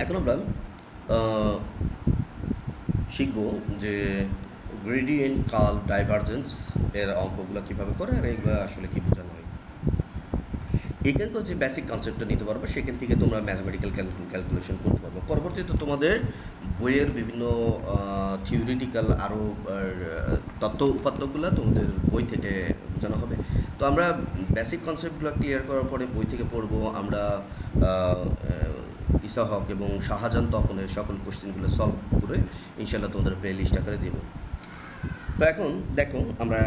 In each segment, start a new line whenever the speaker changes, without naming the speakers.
এখন আমরা আহ, শিখব যে গ্রেডিয়েন্ট কার্ভ ডাইভারজেন্স এর অঙ্কগুলো কীভাবে করে আর এগুলো আসলে কী বোঝানো হয়। এখানকার যে বেসিক কনসেপ্টটা নিতে পারবে সেখান থেকে তোমরা ম্যাথামেটিক্যাল ক্যালকুলেশন করতে পারবে। পরবর্তীতে তোমাদের বইয়ের বিভিন্ন থিওরিটিক্যাল আরও তত্ত্ব উপাত্তগুলো তোমাদের বই থেকে বোঝানো হবে। তো আমরা বেসিক কনসেপ্টগুলো ক্লিয়ার করার পরে বই থেকে পড়বো আমরা ইসা হক এবং শাহজাহান তপনের সকল কোশ্চেনগুলো সলভ করে ইনশাল্লাহ তোমাদের প্লে লিস্ট আকারে দেব। তো এখন দেখো আমরা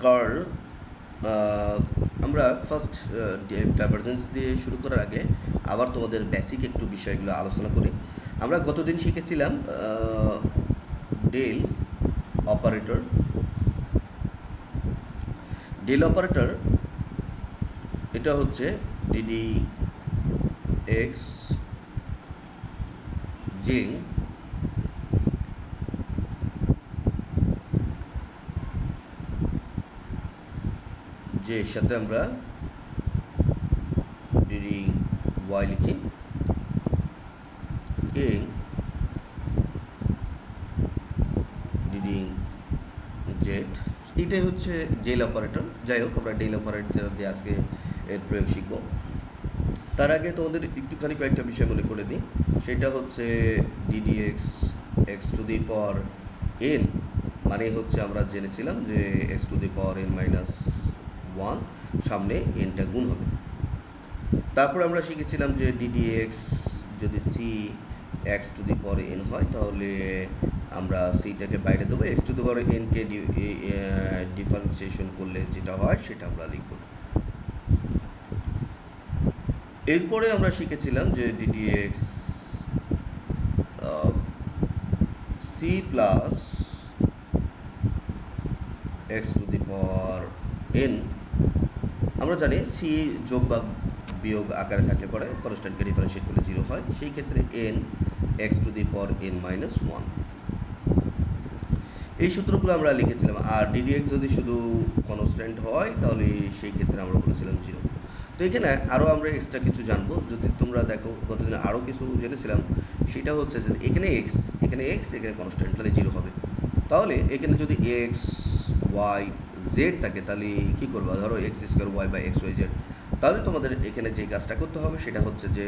কার্ল আমরা ফার্স্ট ডাইভারজেন্স দিয়ে শুরু করার আগে আবার তোমাদের বেসিক একটু বিষয়গুলো আলোচনা করি। আমরা গতদিন শিখেছিলাম ডেল অপারেটর। ডেল অপারেটর এটা হচ্ছে ডিডি এক্স যে যে এর সাথে আমরা ডিডি ওয়াই লিখি কে ডিডি জেড, এটাই হচ্ছে ডেল অপারেটর। যাই হোক আমরা ডেল অপারেটর দিয়ে আজকে এর প্রয়োগ শিখব। তার আগে তোমাদের একটুখানি কয়েকটা বিষয় মনে করে দিই। সেটা হচ্ছে d d x x to the power n, মানে হচ্ছে আমরা জেনেছিলাম যে x to the power n minus one, সামনে এনটা গুণ হবে। তারপর আমরা শিখেছিলাম যে ডিডি এক্স যদি c x to the power n হয় তাহলে আমরা সিটাকে বাইরে দেবো, এক্স টু দি পাওয়ার এনকে ডিফারেন্সিয়েশন করলে যেটা হয় সেটা আমরা লিখব। এরপরে আমরা শিখেছিলাম যে DD x c plus x to the power n, আমরা জানি সি যোগ বা বিয়োগ আকারে থাকলে পরে কনস্ট্যান্টকে ডিফারেন্সিয়েট করলে জিরো হয়, সেই ক্ষেত্রে N x to the power n minus one, এই সূত্রগুলো আমরা লিখেছিলাম। আর ডিডিএক্স যদি শুধু কনস্ট্যান্ট হয় তাহলে সেই ক্ষেত্রে আমরা বলেছিলাম জিরো। তো এখানে আরও আমরা এক্সট্রা কিছু জানবো। যদি তোমরা দেখো গতদিন আরও কিছু জেনেছিলাম, সেটা হচ্ছে যে এখানে এক্স এখানে কনস্ট্যান্ট, তাহলে জিরো হবে। তাহলে এখানে যদি এক্স ওয়াই জেড থাকে তাহলে কী করবো, ধরো এক্স স্কোয়ার ওয়াই বা এক্স ওয়াই জেড, তাহলে তোমাদের এখানে যে কাজটা করতে হবে সেটা হচ্ছে যে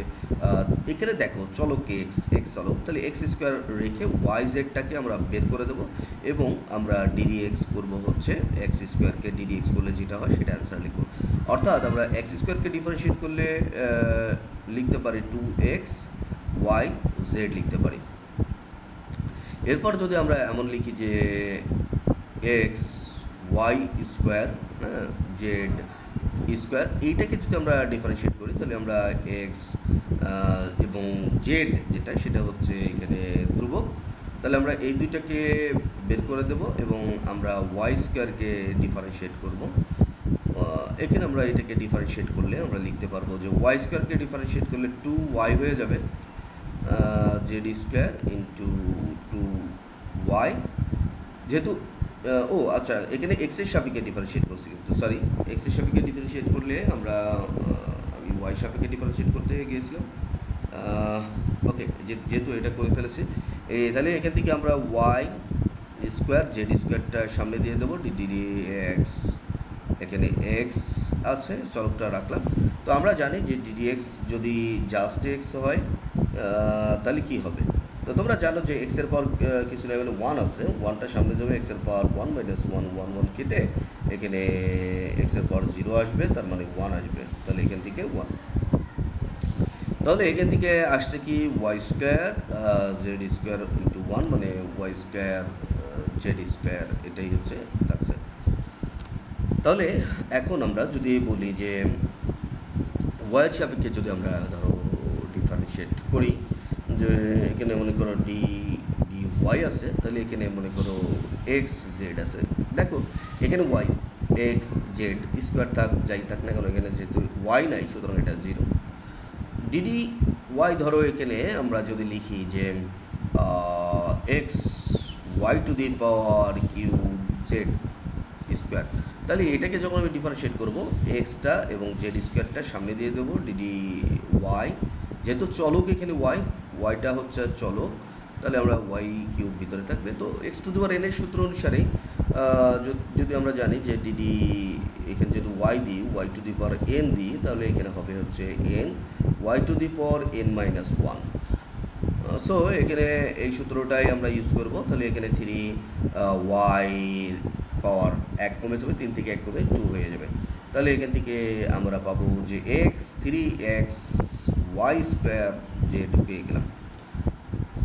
এখানে দেখো চলক এক্স এক্স চলক, তাহলে এক্স স্কোয়ার রেখে ওয়াই জেডটাকে আমরা বের করে দেবো এবং আমরা ডিডি এক্স করবো হচ্ছে এক্স স্কোয়ারকে ডিডি এক্স করলে যেটা হয় সেটা অ্যান্সার লিখবো। অর্থাৎ আমরা এক্স স্কোয়ারকে ডিফারেন্সিয়েট করলে লিখতে পারি টু এক্স ওয়াই জেড লিখতে পারি। এরপর যদি আমরা এমন লিখি যে x y square z square, এইটাকে যদি আমরা ডিফারেন্সিয়েট করি তাহলে আমরা এক্স এবং জেড যেটা সেটা হচ্ছে এখানে ধ্রুবক, তাহলে আমরা এই দুইটাকে বের করে দেব এবং আমরা ওয়াই স্কোয়ারকে ডিফারেন্সিয়েট করব। এখানে আমরা এটাকে ডিফারেন্সিয়েট করলে আমরা লিখতে পারবো যে ওয়াই স্কোয়ারকে ডিফারেন্সিয়েট করলে টু ওয়াই হয়ে যাবে z square into two y, যেহেতু ও আচ্ছা এখানে এক্সের সাপেক্ষে ডিফারেন্সিয়েট করছি, কিন্তু সরি এক্সের সাপেক্ষে ডিফারেন্সিয়েট করলে আমরা আমি ওয়াই সাপেক্ষে ডিফারেন্সিয়েট করতে গিয়েছিলাম। ওকে, যেহেতু এটা করে ফেলেছি তাহলে এখান থেকে আমরা ওয়াই স্কোয়ার জেড স্কোয়ারটা সামনে দিয়ে দেবো, ডিডি এক্স এখানে এক্স আছে চলকটা রাখলাম। তো আমরা জানি যে ডিডি এক্স যদি জাস্ট এক্স হয় তাহলে কী হবে, তো তোমরা জানো যে এক্সের পাওয়ার কিছু না, এখানে ওয়ান আছে, ওয়ানটা সামনে যাবে, এক্সের power one minus one one one কেটে এখানে এক্সের পাওয়ার জিরো আসবে, তার মানে ওয়ান আসবে, তাহলে এখান থেকে ওয়ান। তাহলে এখান থেকে আসছে কি y square z square into one, মানে ওয়াই স্কোয়ার জেড স্কোয়ার, এটাই হচ্ছে থাকছে। তাহলে এখন আমরা যদি বলি যে ওয়াইয়ের সাপেক্ষে যদি আমরা ধরো ডিফারেন্সিয়েট করি, যে এখানে মনে করো ডি ডি ওয়াই আছে, তাহলে এখানে মনে করো এক্স জেড আছে। দেখো এখানে ওয়াই এক্স জেড স্কোয়ার থাক যাই থাক না কেন, এখানে যেহেতু ওয়াই নাই সুতরাং এটা জিরো। ডিডি ওয়াই ধরো এখানে আমরা যদি লিখি যে x y to the power cube z, square. তাহলে এটাকে যখন আমি ডিফারেন্সিয়েট করবো, এক্সটা এবং জেড স্কোয়ারটা সামনে দিয়ে দেবো ডিডি ওয়াই, যেহেতু চলক এখানে ওয়াইটা হচ্ছে চলক, তাহলে আমরা ওয়াই কিউব ভিতরে থাকবে। তো x to the power N এর সূত্র অনুসারে যদি আমরা জানি যে ডিডি এখানে যেহেতু ওয়াই দিই, y to the power n দিই, তাহলে এখানে হবে হচ্ছে n y to the power n minus one. So এখানে এই সূত্রটাই আমরা ইউজ করব। তাহলে এখানে থ্রি ওয়াই পাওয়ার এক কমে যাবে, 3 থেকে 1 কমে 2 হয়ে যাবে। তাহলে এখান থেকে আমরা পাবো যে x three x y square z পেয়ে গেলাম।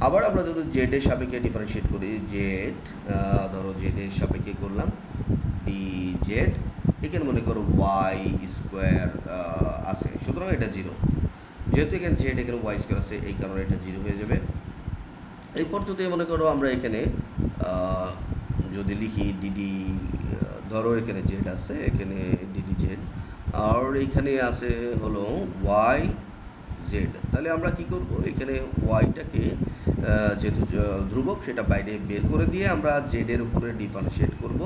আবার আমরা যদি জেড এর সাপেক্ষে ডিফারেন্সিয়েট করি, জেড ধরো জেড এর সাপেক্ষে করলাম ডি জেড, এখানে মনে করো ওয়াই স্কোয়ার আছে, সুতরাং এটা জিরো। যেহেতু এখানে জেড এখানে ওয়াই স্কোয়ার আছে, এই কারণে এটা জিরো হয়ে যাবে। এরপর যদি মনে করো আমরা এখানে যদি লিখি ডিডি, ধরো এখানে জেড আছে, এখানে ডিডি জেড, আর এখানে আছে হলো ওয়াই জেড। তাহলে আমরা কি করব, এখানে ওয়াইটাকে যেহেতু ধ্রুবক সেটা বাইরে বের করে দিয়ে আমরা জেডের উপরে ডিফারেন্সিয়েট করব।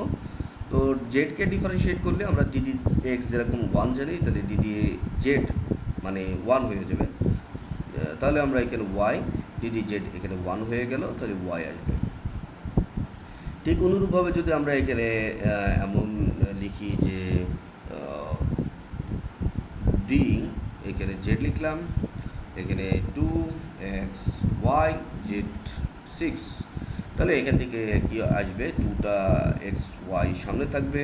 তো জেডকে ডিফারেন্সিয়েট করলে আমরা ডিডি এক্স যেরকম ওয়ান জানি, তাহলে ডিডি জেড মানে ওয়ান হয়ে যাবে। তাহলে আমরা এখানে ওয়াই ডিডি জেড এখানে ওয়ান হয়ে গেল, তাহলে ওয়াই আসবে। ঠিক অনুরূপভাবে যদি আমরা এখানে এমন লিখি যে ডি এখানে জেড লিখলাম, এখানে two x Y z six, তাহলে এখান থেকে কি আসবে, টুটা এক্স ওয়াই সামনে থাকবে,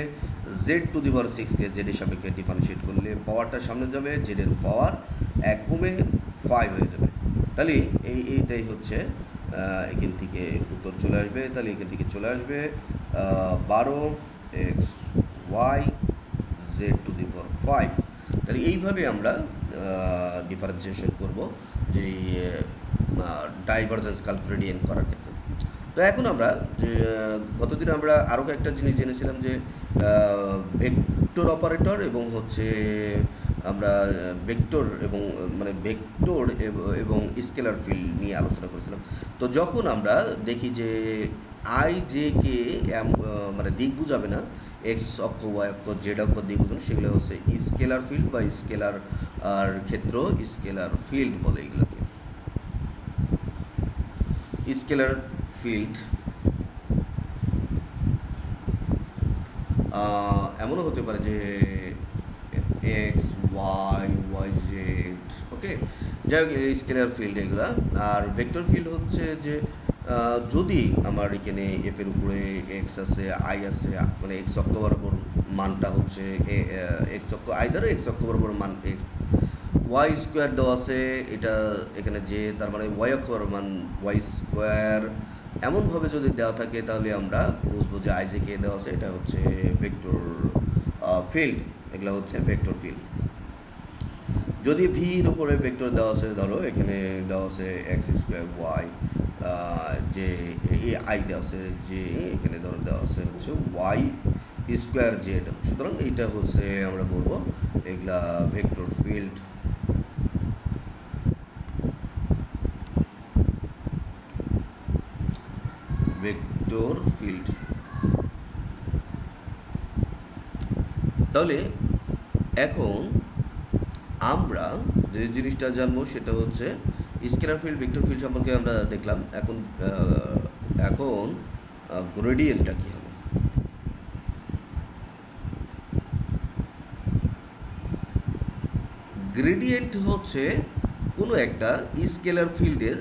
জেড টু দি পাওয়ার সিক্সকে জেডের সাপেক্ষে ডিফারেন্সিয়েট করলে পাওয়ারটা সামনে যাবে, জেডের পাওয়ার এক কমে 5 হয়ে যাবে। তাহলে এইটাই হচ্ছে এখান থেকে উত্তর চলে আসবে। তাহলে এখান থেকে চলে আসবে 12 X Y Z to the power 5। তাহলে এইভাবে আমরা ডিফারেন্সিয়েশন করব যে ডাইভারজেন্স ক্যালকুলেশন করার ক্ষেত্রে। তো এখন আমরা যে গতদিন আমরা আরও একটা জিনিস জেনেছিলাম যে ভেক্টর অপারেটর এবং হচ্ছে আমরা ভেক্টর এবং মানে ভেক্টর এবং স্কেলার ফিল্ড নিয়ে আলোচনা করেছিলাম। তো যখন আমরা দেখি যে আই জে কে মানে দিক বুঝাবে না, এক্স অক্ষ ওয়াই অক্ষ জেড অক্ষ দিক বুঝানো, সেগুলো হচ্ছে স্কেলার ফিল্ড বা স্কেলার আর ক্ষেত্র, স্কেলার ফিল্ড বলে এগুলোকে। স্কেলার ফিল্ড এমনও হতে পারে যে এক্স ওয়াই ওয়াই জেড, ওকে, যাই হোক স্কেলার ফিল্ড এগুলা। আর ভেক্টর ফিল্ড হচ্ছে যে যদি আমার এখানে এফের উপরে এক্স আছে আই আছে, মানে এক্স অক্ষ বরাবর মানটা হচ্ছে এক্স অক্ষ আইদার এক্স অক্ষ বরাবর মান এক্স, ওয়াই স্কোয়ার দেওয়া আছে, এটা এখানে যে তার মানে ওয়াই অক্ষ বরাবর মান ওয়াই স্কোয়ার, এমনভাবে যদি দেওয়া থাকে তাহলে আমরা বুঝবো যে আইজেকে দেওয়া আছে, এটা হচ্ছে ভেক্টর ফিল্ড, এগুলো হচ্ছে ভেক্টর ফিল্ড। যদি ভির উপরে ভেক্টর দেওয়া আছে, ধরো এখানে দেওয়া আছে এক্স স্কোয়ার ওয়াই, যে আই দেওয়া আছে, যে এখানে ধরো দেওয়া আছে হচ্ছে ওয়াই স্কোয়ার জেড, সুতরাং এইটা হচ্ছে আমরা বলবো এগুলা ভেক্টর ফিল্ড। Vector field. তাহলে এখন আমরা যে জিনিসটা জানবো সেটা হচ্ছে স্কেলার ফিল্ড ভেক্টর ফিল্ড সম্পর্কে আমরা দেখলাম। এখন গ্রেডিয়েন্টটা কী হবে। গ্রেডিয়েন্ট হচ্ছে কোনো একটা স্কেলার ফিল্ডের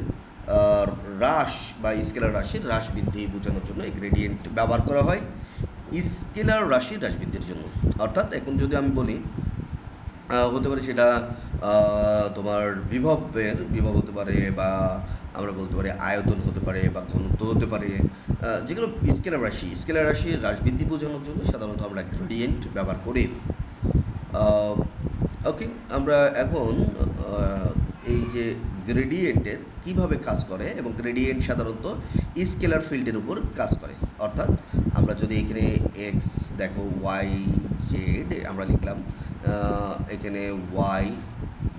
হ্রাস বা স্কেলার রাশির হ্রাস বৃদ্ধি বোঝানোর জন্য এই গ্রেডিয়েন্ট ব্যবহার করা হয় স্কেলার রাশির হ্রাস বৃদ্ধির জন্য। অর্থাৎ এখন যদি আমি বলি হতে পারে সেটা তোমার বিভব হতে পারে, বা আমরা বলতে পারি আয়তন হতে পারে, বা ঘনত্ব হতে পারে, যেগুলো স্কেলার রাশির হ্রাস বৃদ্ধি বোঝানোর জন্য সাধারণত আমরা গ্রেডিয়েন্ট ব্যবহার করি। ওকে, আমরা এখন এই যে গ্রেডিয়েন্টের কীভাবে কাজ করে এবং গ্রেডিয়েন্ট সাধারণত স্কেলার ফিল্ডের উপর কাজ করে। অর্থাৎ আমরা যদি এখানে এক্স দেখো ওয়াই জেড আমরা লিখলাম, এখানে ওয়াই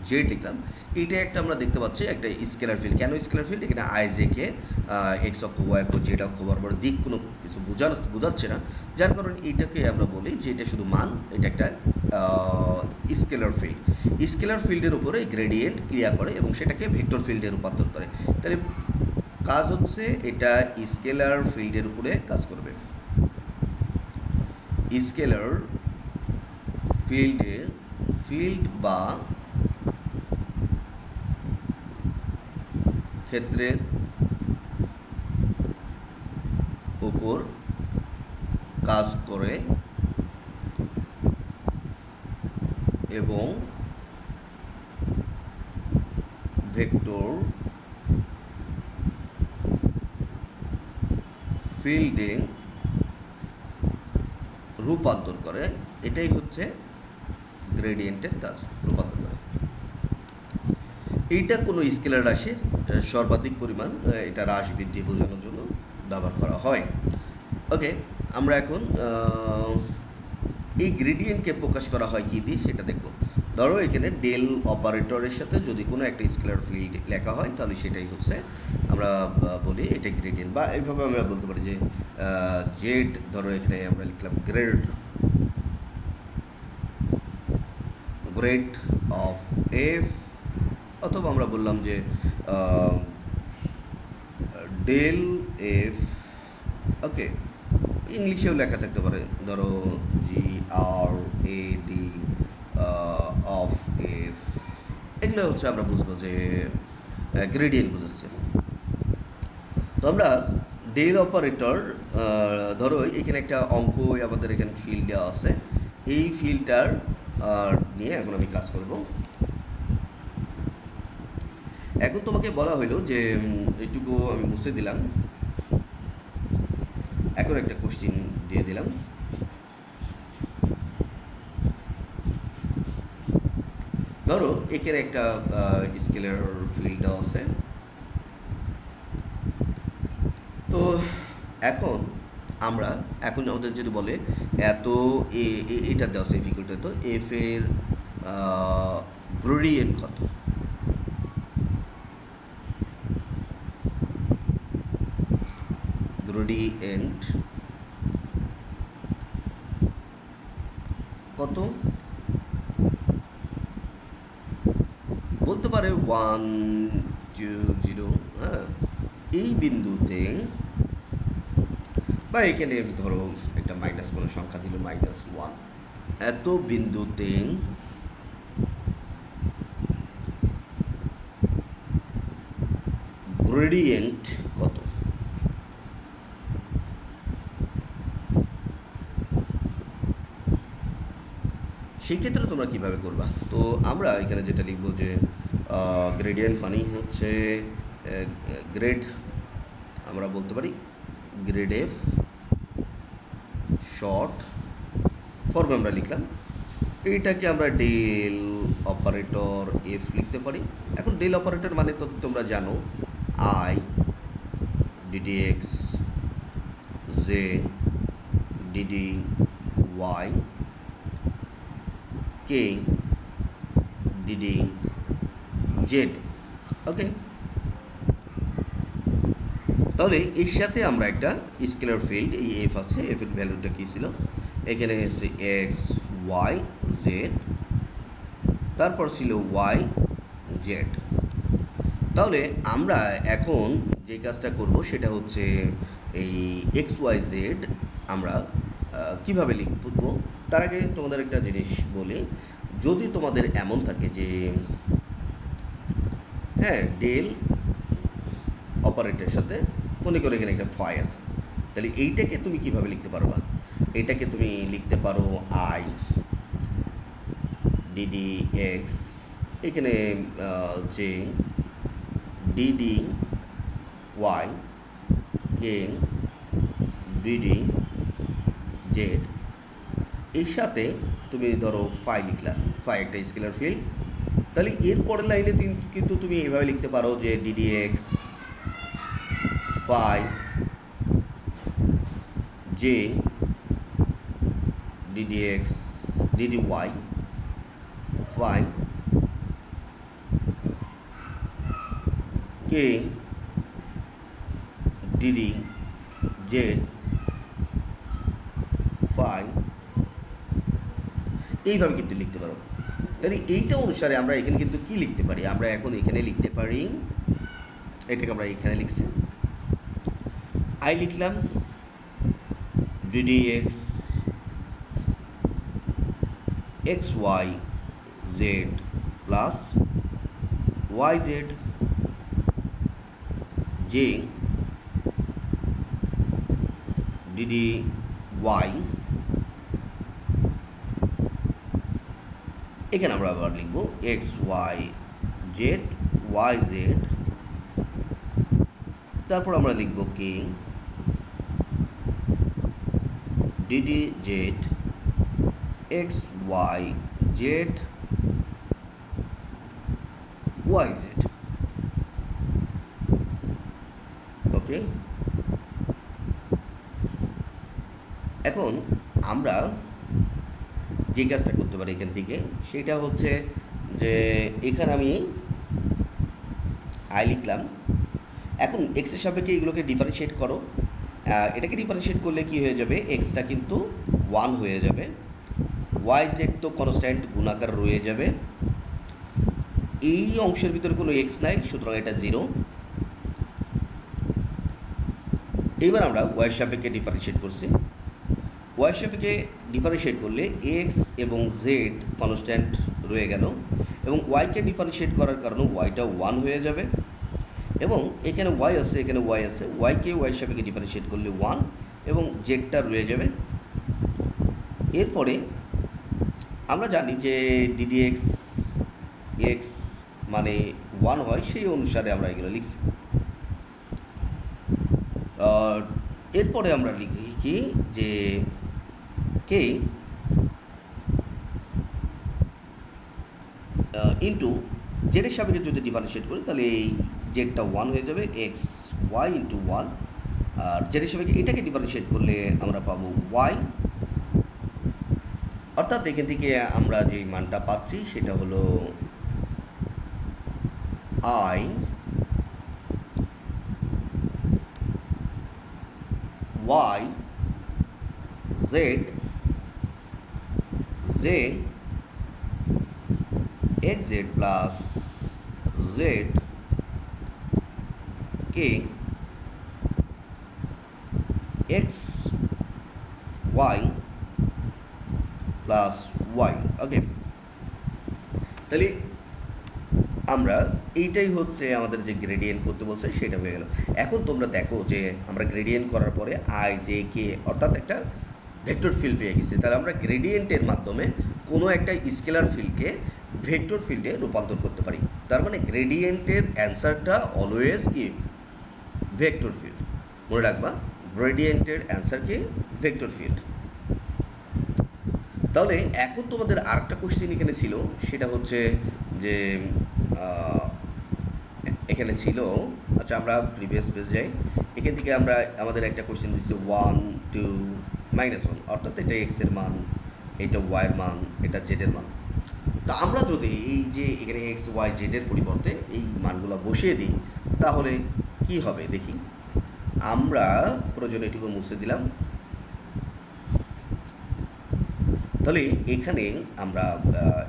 জেড লিখলাম, এইটা একটা আমরা দেখতে পাচ্ছি একটা স্কেলার ফিল্ড। কেন স্কেলার ফিল্ড? এখানে আই জেকে এক্স অক্ষ, ওয়াই অক্ষ, জেড অক্ষ বরাবর দিক কোনো কিছু বোঝাচ্ছে না, যার কারণে এইটাকে আমরা বলি যে এটা শুধু মান, এটা একটা স্কেলার ফিল্ড। স্কেলার ফিল্ডের উপরে গ্রেডিয়েন্ট ক্রিয়া করে এবং সেটাকে ভেক্টর ফিল্ডে রূপান্তর করে। তাহলে কাজ হচ্ছে এটা স্কেলার ফিল্ডের উপরে কাজ করবে। স্কেলার ফিল্ড বা ক্ষেত্রের উপর কাজ করে এবং ভেক্টর ফিল্ডে রূপান্তর করে। এটাই হচ্ছে গ্রেডিয়েন্টের কাজ, রূপান্তর করে। এইটা কোনো স্কেলার রাশির সর্বাধিক পরিমাণ, এটা হ্রাস বৃদ্ধি বোঝানোর জন্য ব্যবহার করা হয়। ওকে, আমরা এখন এই গ্রেডিয়েন্টকে প্রকাশ করা হয় কী দিয়ে সেটা দেখব। ধরো এখানে ডেল অপারেটরের সাথে যদি কোনো একটা স্কেলার ফিল্ড লেখা হয় তাহলে সেটাই হচ্ছে আমরা বলি এটা গ্রেডিয়েন্ট, বা এইভাবে আমরা বলতে পারি যে জেড, ধরো এখানে আমরা লিখলাম গ্রেড অফ এফ, অথবা আমরা বললাম যে ডেল এফ। ওকে, ইংলিশেও লেখা থাকতে পারে, ধরো GRAD অফ এফ। এগুলো হচ্ছে আমরা বুঝবো যে গ্রেডিয়েন্ট বোঝাচ্ছে। তো আমরা ডেল অপারেটর, ধরো এখানে একটা অঙ্ক আমাদের এখানে ফিল্ড দেওয়া আছে, এই ফিল্ডটার নিয়ে এখন আমি কাজ করব। এখন তোমাকে বলা হইলো যে এইটুকু আমি মুছে দিলাম, এখন একটা কোশ্চিন দিয়ে দিলাম। ধরো এখানে একটা স্কেলার ফিল্ড দেওয়া আছে, তো এখন আমাদের যদি বলে এত এটা দেওয়া আছে ইকুয়ালটা, তো এফ এর গ্রেডিয়েন্ট কত? গ্রেডিয়েন্ট কত বলতে পারে 1 2 0, হ্যাঁ, এই বিন্দুতে, বা এখানে ধরো একটা মাইনাস কোনো সংখ্যা দিল -1, এত বিন্দুতে গ্রেডিয়েন্ট কত? সেই ক্ষেত্রে তোমরা কীভাবে করবা? তো আমরা এখানে যেটা লিখব যে গ্রেডিয়েন্ট মানেই হচ্ছে গ্রেড, আমরা বলতে পারি গ্রেড এফ, শর্ট ফর্মে আমরা লিখলাম। এইটাকে আমরা ডেল অপারেটর এফ লিখতে পারি। এখন ডেল অপারেটর মানে তো তোমরা জানো, I D D X J DD Y K DD Z. Okay, তাহলে এর সাথে আমরা একটা স্কেলার ফিল্ড, এই এফ আছে, এফ এর ভ্যালুটা কী ছিল? এখানে হচ্ছে এক্স ওয়াই জেড, তারপর ছিল ওয়াই জেড। তাহলে আমরা এখন যে কাজটা করব সেটা হচ্ছে এই এক্স ওয়াই জেড আমরা কীভাবে লিখব। তার আগে তোমাদের একটা জিনিস বলি, যদি তোমাদের এমন থাকে যে হ্যাঁ ডেল অপারেটরের সাথে মনে করে এখানে একটা ফাই আছে, তাহলে এইটাকে তুমি কিভাবে লিখতে পারবা? এটাকে তুমি লিখতে পারো আই ডিডি এক্স, এখানে যে ডিডি ওয়াই কে ডিডি জেড, এর সাথে তুমি ধরো ফাই লিখলা, ফাই একটা স্কেলার ফিল্ড। তাহলে এর পরের লাইনে কিন্তু তুমি এভাবে লিখতে পারো যে DD X phi J D D X D D Y phi K DD Z phi, এইভাবে কিন্তু লিখতে পারো। তাহলে এইটা অনুসারে আমরা এখানে কিন্তু কি লিখতে পারি, আমরা এখন এখানে লিখতে পারি, এটাকে আমরা এখানে লিখছি, আই লিখলাম D D x X Y Z plus Y Z J DD Y, এখানে আমরা আবার লিখব X Y Z Y Z, তারপর আমরা লিখব K D D Z X Y Z Y Z. Okay, এখন আমরা যে কাজটা করতে পারি এখান থেকে সেটা হচ্ছে যে এখানে আমি আই লিখলাম, এখন এক্সের সাপেক্ষে এগুলোকে ডিফারেন্সিয়েট করো। এটাকে ডিফারেন্সিয়েট করলে কি হয়ে যাবে, এক্সটা কিন্তু 1 হয়ে যাবে, ওয়াই জেড তো কনস্ট্যান্ট গুণাকার রয়ে যাবে, এই অংশের ভিতরে কোনো এক্স নাই, সুতরাং এটা 0। এইবার আমরা ওয়াই সাপেক্ষে ডিফারেন্সিয়েট করছি, ওয়াই সাপেক্ষে ডিফারেন্সিয়েট করলে এক্স এবং জেড কনস্ট্যান্ট রয়ে গেল, এবং ওয়াইকে ডিফারেন্সিয়েট করার কারণে ওয়াইটা 1 হয়ে যাবে, এবং এখানে ওয়াই আছে, এখানে ওয়াই আছে, ওয়াইকে ওয়াই সাপেক্ষে ডিফারেন্সিয়েট করলে 1 এবং জেডটা রয়ে যাবে। এরপরে আমরা জানি যে ডিডি এক্স এক্স মানে 1 হয়, সেই অনুসারে আমরা এগুলো লিখছি। এরপরে আমরা লিখি কি যে কে ইন্টু জেডের সাপেক্ষে যদি ডিফারেন্সিয়েট করি তাহলে এই জেডটা 1 হয়ে যাবে, এক্স ওয়াই ইন্টু 1, আর জেডের সাপেক্ষে এটাকে ডিফারেন্সিয়েট করলে আমরা পাবো ওয়াই, অর্থাৎ এখান থেকে আমরা যে মানটা পাচ্ছি সেটা হলো I Y Z J X Z plus Z K X Y plus Y. Okay, তাহলে আমরা এইটাই হচ্ছে আমাদের যে গ্রেডিয়েন্ট করতে বলছে সেটা হয়ে গেল। এখন তোমরা দেখো যে আমরা গ্রেডিয়েন্ট করার পরে আই জে কে অর্থাৎ একটা ভেক্টর ফিল্ড পেয়ে গেছি, তাহলে আমরা গ্রেডিয়েন্টের মাধ্যমে কোনো একটা স্কেলার ফিল্ডকে ভেক্টর ফিল্ডে রূপান্তর করতে পারি। তার মানে গ্রেডিয়েন্টের অ্যান্সারটা অলওয়েজ কি ভেক্টর ফিল্ড, মনে রাখবা গ্রেডিয়েন্টের অ্যান্সার কি ভেক্টর ফিল্ড। তাহলে এখন তোমাদের আরেকটা কোশ্চেন এখানে ছিল, সেটা হচ্ছে যে এখানে ছিল, আচ্ছা আমরা প্রিভিয়াস পেজ যাই, এখান থেকে আমরা আমাদের একটা কোশ্চেন দিচ্ছে 1 2 -1, অর্থাৎ এটা এক্সের মান, এটা ওয়াইয়ের মান, এটা জেডের মান। তা আমরা যদি এই যে এখানে এক্স ওয়াই জেডের পরিবর্তে এই মানগুলো বসিয়ে দিই তাহলে কি হবে দেখি। আমরা প্রয়োজনে এটুকু মুছে দিলাম, তাহলে এখানে আমরা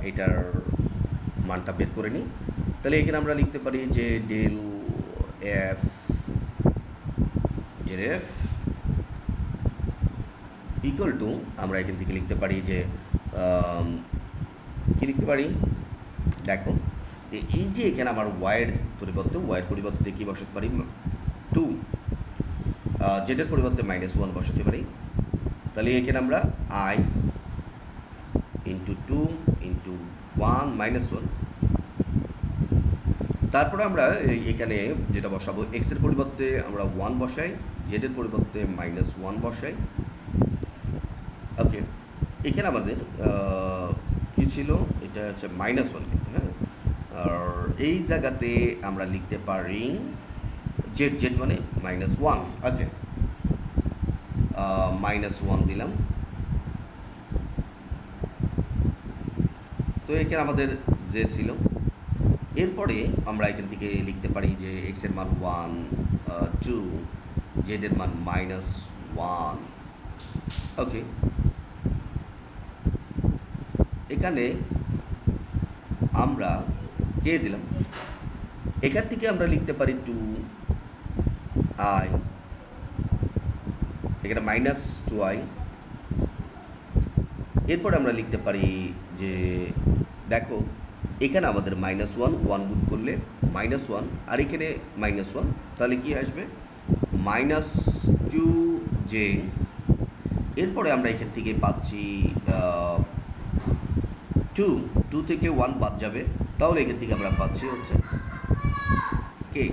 এটার মানটা বের করে নিই। তাহলে এখানে আমরা লিখতে পারি যে del f z f equal to, আমরা এখান থেকে লিখতে পারি যে কী লিখতে পারি, দেখো এই যে এখানে আমার ওয়াইয়ের পরিবর্তে কী বসাতে পারি 2, জেডের পরিবর্তে -1 বসাতে পারি। তাহলে এখানে আমরা আই ইন্টু 2 ইন্টু 1 -1, তারপরে আমরা এখানে যেটা বসাবো এক্সের পরিবর্তে আমরা 1 বসাই, জেডের পরিবর্তে -1 বসাই। ওকে, এখানে আমাদের কী ছিল, এটা হচ্ছে -1 কিন্তু, হ্যাঁ, আর এই জায়গাতে আমরা লিখতে পারি জেড জেড মানে -1। ওকে, -1 দিলাম। তো এখানে আমাদের যে ছিল এরপরে আমরা এখান থেকে লিখতে পারি যে এক্স এর মান 1, 2, জেড এর মান -1। ওকে, এখানে আমরা কে দিলাম, এখান থেকে আমরা লিখতে পারি 2i, এখানে -2i। এরপরে আমরা লিখতে পারি যে দেখো এখানে আমাদের -1, 1 গুণ করলে -1, আর এখানে -1, তাহলে কি আসবে -2j। এরপরে আমরা এখান থেকে পাচ্ছি 2, 2 থেকে 1 বাদ যাবে, তাহলে এখান থেকে আমরা পাচ্ছি হচ্ছে কে।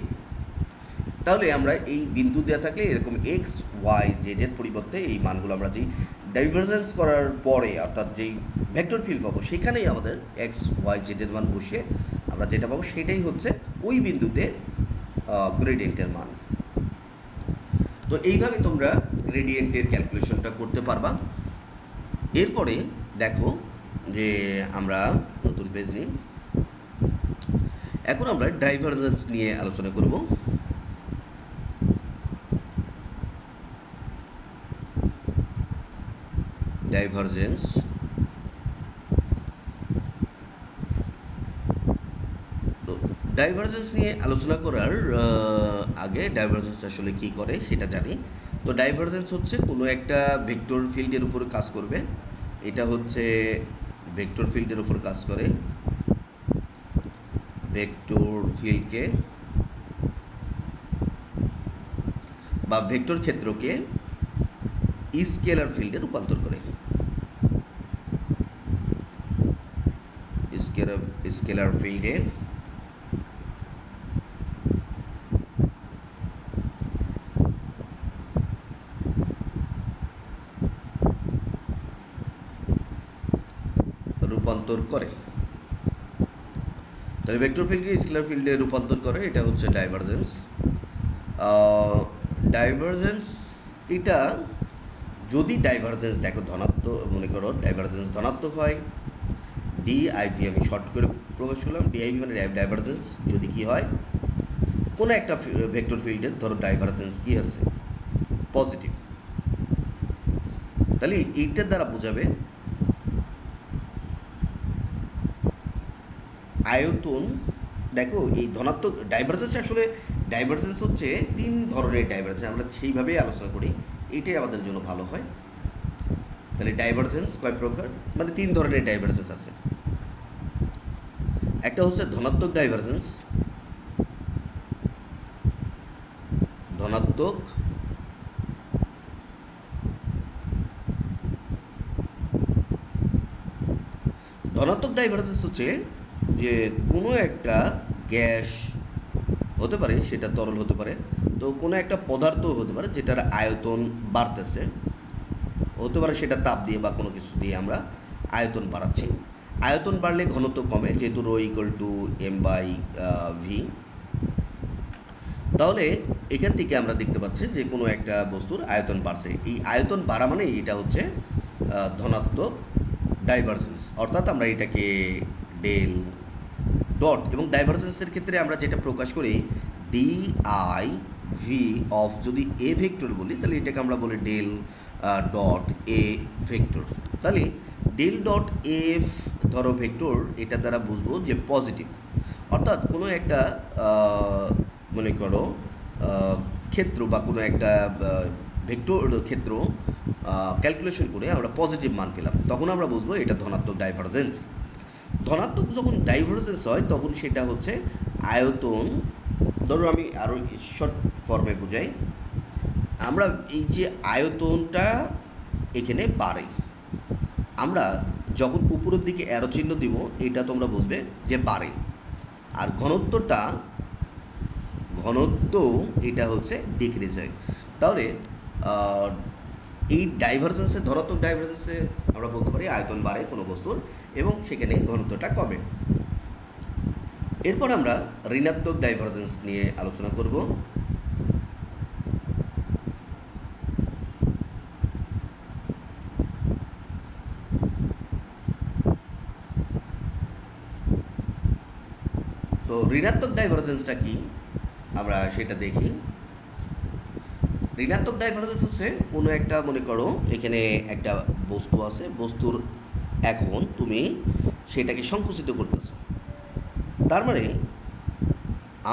তাহলে আমরা এই বিন্দু দেওয়া থাকলে এরকম এক্স ওয়াই জেড এর পরিবর্তে এই মানগুলো আমরা যেই ডাইভারজেন্স করার পরে অর্থাৎ যেই ভেক্টর ফিল্ড পাবো সেখানেই আমাদের এক্স ওয়াই জেড এর মান বসিয়ে আমরা যেটা পাবো সেটাই হচ্ছে ওই বিন্দুতে গ্রেডিয়েন্টের মান। তো এইভাবে তোমরা গ্রেডিয়েন্টের ক্যালকুলেশনটা করতে পারবা। এরপরে দেখো যে আমরা নতুন পেজ নিই, এখন আমরা ডাইভারজেন্স নিয়ে আলোচনা করব। ডাইভারজেন্স, তো ডাইভারজেন্স নিয়ে আলোচনা করার আগে ডাইভারজেন্স আসলে কী করে সেটা জানি। তো ডাইভারজেন্স হচ্ছে কোনো একটা ভেক্টর ফিল্ডের উপর কাজ করবে, এটা হচ্ছে ভেক্টর ফিল্ডের উপর কাজ করে, ভেক্টর ফিল্ডকে বা ভেক্টর ক্ষেত্রকে স্কেলার ফিল্ডে রূপান্তর করে। স্কেলার ফিল্ডে রূপান্তর করে। তাহলে ভেক্টর ফিল্ডকে স্কেলার ফিল্ডে রূপান্তর করে, এটা হচ্ছে ডাইভারজেন্স। ডাইভারজেন্স এটা যদি ডাইভারজেন্স দেখো ধনাত্মক, মনে করো ডাইভারজেন্স ধনাত্মক হয়, ডিআইভি আমি শর্ট করে প্রকাশ করলাম, ডিআইভি মানে ডাইভারজেন্স যদি কি হয় কোনো একটা ভেক্টর ফিল্ডের ধরো ডাইভারজেন্স কি আছে পজিটিভ, তাহলে এইটার দ্বারা বোঝাবে আয়তন। দেখো এই ধনাত্মক ডাইভারজেন্স, আসলে ডাইভারজেন্স হচ্ছে 3 ধরনের ডাইভারজেন্স, আমরা সেইভাবেই আলোচনা করি, এইটাই আমাদের জন্য ভালো হয়। তাহলে ডাইভারজেন্স কয় প্রকার, মানে 3 ধরনের ডাইভারজেন্স আছে। একটা হচ্ছে ধনাত্মক ডাইভারজেন্স, ধনাত্মক ধনাত্মক ডাইভারজেন্স হচ্ছে যে কোনো একটা গ্যাস হতে পারে, সেটা তরল হতে পারে, তো কোনো একটা পদার্থ হতে পারে যেটার আয়তন বাড়তেছে, হতে পারে সেটা তাপ দিয়ে বা কোনো কিছু দিয়ে আমরা আয়তন বাড়াচ্ছি। আয়তন বাড়লে ঘনত্ব কমে, যেহেতু রো ইকুয়াল টু m/v। তাহলে এখান থেকে আমরা দেখতে পাচ্ছি যে কোনো একটা বস্তুর আয়তন বাড়ছে, এই আয়তন বাড়া মানে এটা হচ্ছে ধনাত্মক ডাইভারজেন্স, অর্থাৎ আমরা এটাকে ডেল ডট, এবং ডাইভারজেন্সের ক্ষেত্রে আমরা যেটা প্রকাশ করি ডিআই ভি অফ, যদি এ ভেক্টর বলি তাহলে এটাকে আমরা বলি ডেল ডট এ ভেক্টর। তাহলে ডেল ডট এফ ধরো ভেক্টর, এটা দ্বারা বুঝবো যে পজিটিভ, অর্থাৎ কোনো একটা মনে করো ক্ষেত্র বা কোনো একটা ভেক্টর ক্ষেত্র ক্যালকুলেশন করে আমরা পজিটিভ মান পেলাম, তখন আমরা বুঝবো এটা ধনাত্মক ডাইভারজেন্স। ধনাত্মক যখন ডাইভারজেন্স হয় তখন সেটা হচ্ছে আয়তন, ধরো আমি আরও শর্ট ফর্মে বোঝাই, আমরা এই যে আয়তনটা এখানে বাড়ে, আমরা যখন উপরের দিকে অ্যারো চিহ্ন দিব এটা তোমরা বুঝবে যে বাড়ে, আর ঘনত্ব এটা হচ্ছে ডিক্রিজ হয়। তাহলে এই ডাইভারজেন্সে, ধনাত্মক ডাইভারজেন্সে আমরা বলতে পারি আয়তন বাড়ে কোনো বস্তুর এবং সেখানে ঘনত্বটা কমে। এরপর আমরা ঋণাত্মক ডাইভারজেন্স নিয়ে আলোচনা করব। তো ঋণাত্মক ডাইভারজেন্সটা কি আমরা সেটা দেখি। ঋণাত্মক ডাইভারজেন্স হচ্ছে কোনো একটা, মনে করো এখানে একটা বস্তু আছে, বস্তুর এখন তুমি সেটাকে সংকুচিত করতেছো, তার মানে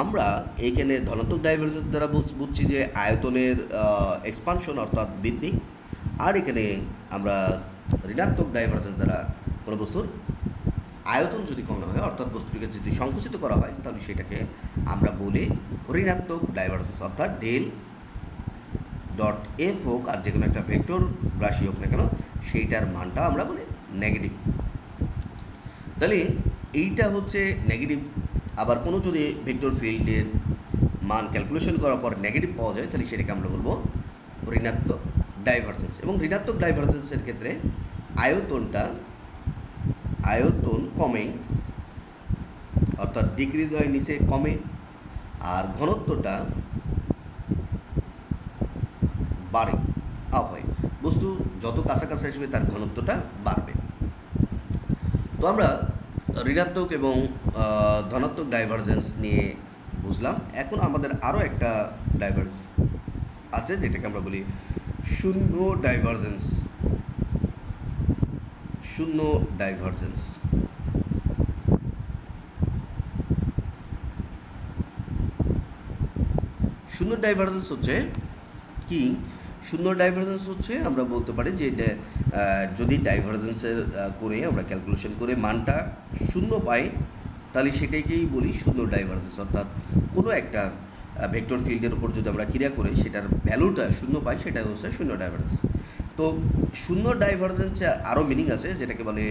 আমরা এইখানে ধনাত্মক ডাইভারজেন্স দ্বারা বুঝছি যে আয়তনের এক্সপানশন অর্থাৎ বৃদ্ধি, আর এখানে আমরা ঋণাত্মক ডাইভারজেন্স দ্বারা কোনো বস্তুর আয়তন যদি কম না হয় অর্থাৎ বস্তুটিকে যদি সংকুচিত করা হয় তাহলে সেটাকে আমরা বলি ঋণাত্মক ডাইভারজেন্স, অর্থাৎ ডেল ডট এফ হোক আর যে কোনো একটা ভেক্টর রাশি হোক না কেন সেইটার মানটা আমরা বলি নেগেটিভ। তাহলে এইটা হচ্ছে নেগেটিভ। আবার কোনো যদি ভেক্টর ফিল্ডের মান ক্যালকুলেশন করার পর নেগেটিভ পাওয়া যায় তাহলে সেটাকে আমরা বলবো ঋণাত্মক ডাইভারজেন্স। এবং ঋণাত্মক ডাইভারজেন্সের ক্ষেত্রে আয়তন কমে, অর্থাৎ ডিক্রিজ হয়, নিচে কমে, আর ঘনত্বটা বাড়ে, আপ হয়। বস্তু যত কাছাকাছি আসবে তার ঘনত্বটা বাড়বে। তো আমরা ঋণাত্মক এবং ধনাত্মক ডাইভারজেন্স নিয়ে বুঝলাম। এখন আমাদের আরও একটা ডাইভারজেন্স আছে যেটাকে আমরা বলি শূন্য ডাইভারজেন্স। শূন্য ডাইভারজেন্স শূন্য ডাইভারজেন্স হচ্ছে কি? শূন্য ডাইভারজেন্স হচ্ছে আমরা বলতে পারি যে যদি ডাইভারজেন্সের করে আমরা ক্যালকুলেশন করে মানটা শূন্য পাই তাহলে সেটাকেই বলি শূন্য ডাইভারজেন্স। অর্থাৎ কোনো একটা ভেক্টর ফিল্ডের উপর যদি আমরা ক্রিয়া করি সেটার ভ্যালুটা শূন্য পাই, সেটা হচ্ছে শূন্য ডাইভারজেন্স। তো শূন্য ডাইভারজেন্সে আরও মিনিং আছে যেটাকে বলে